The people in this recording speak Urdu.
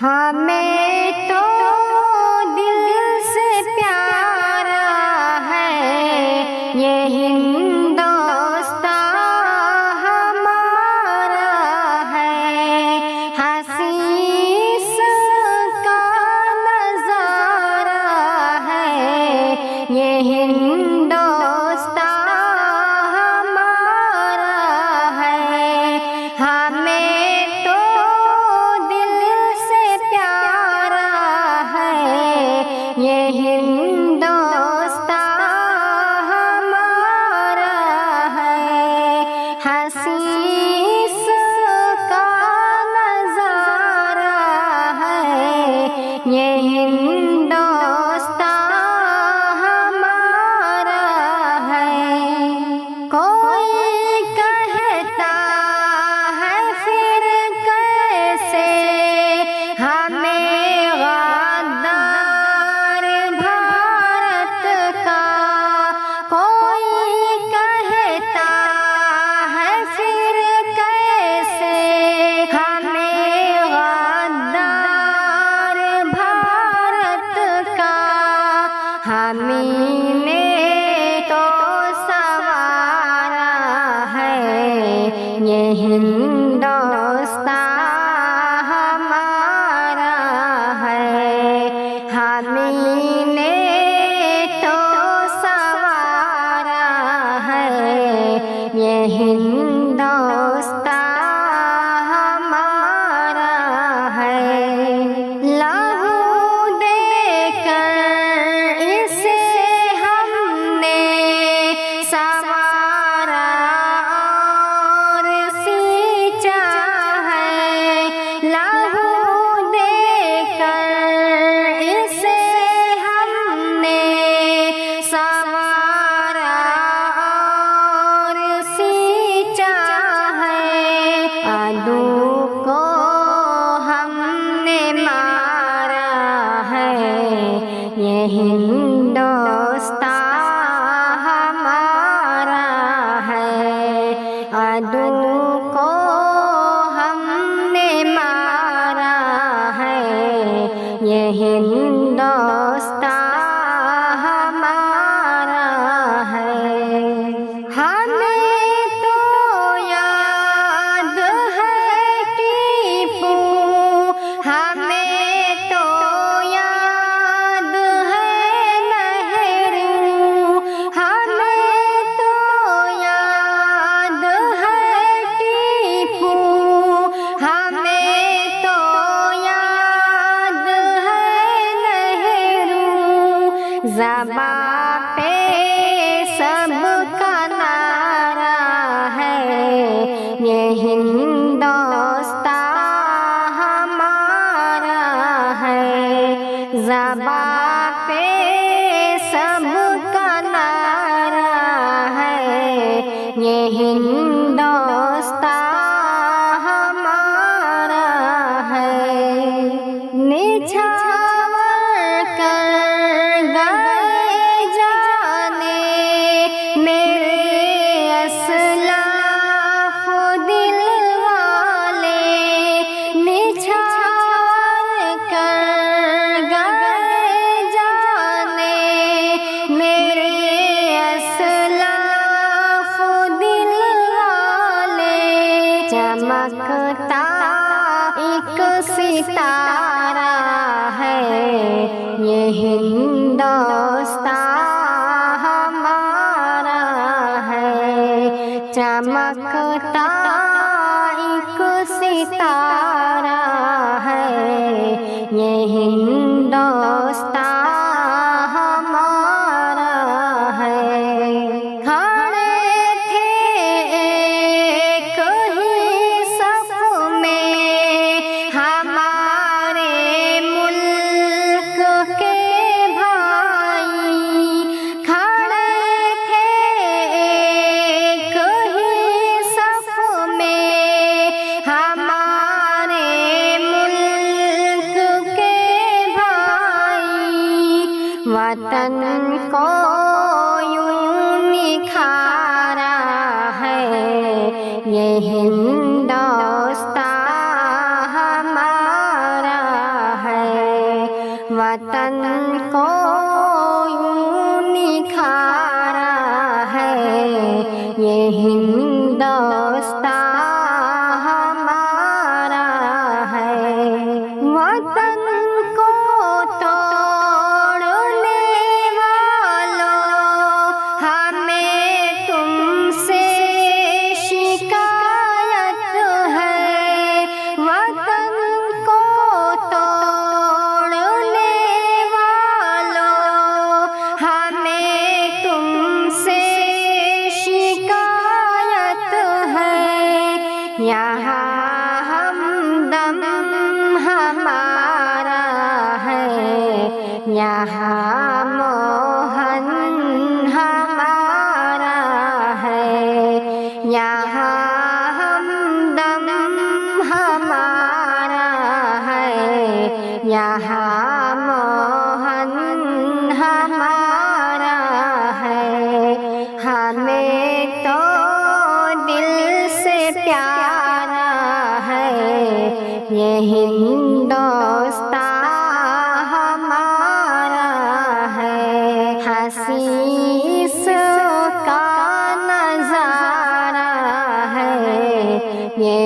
ہمیں تو دل سے پیارا ہے یہ ہندوستان ہمارا ہے، حسیس کا نظارہ ہے یہ ہندوستان ہمارا ہے، ہمیں تو یہ ہندوستان ہمارا ہے، حسیس کا نظارہ ہے یہ ہندوستان ہمارا ہے۔ کوئی کہتا ہے پھر کیسے ہمیں ہمیں نے تو سنوارا ہے یہ ہندوستان ہمارا ہے، ہمیں نے تو سنوارا ہے یہ ہندوستان ہمارا ہے۔ کو ہم نے مارا ہے یہ ہندوستان ہمارا ہے، عدو کو ہم نے مارا ہے یہ ہندوستان ہمارا ہے۔ زباں پہ سب کا نعرہ ہے یہ ہندوستان ہمارا ہے، زباں پہ سب کا نعرہ ہے یہ ہندوستان ہمارا ہے۔ چمکتا ایک ستارہ ہے یہ ہندوستان ہمارا ہے، چمکتا ایک ستارہ ہے یہ ہندوستان ہمارا ہے۔ وطن کو یوں نکھارا ہے یہ ہندوستان ہمارا یہ ہندوستان ہمارا ہے وطن کو توڑنے والوں ہمیں تم سے شکایت ہے وطن کو توڑنے والوں ہمیں تم سے شکایت ہے یہاں ہمدم ہمارا ہے یہاں موہن ہمارا ہے یہاں ہمدم ہمارا ہے یہاں موہن ہمارا ہے ہمیں تو دل سے پیارا ہے یہ ہندوستان ہمارا ہے حسیس کا نظارہ ہے یہ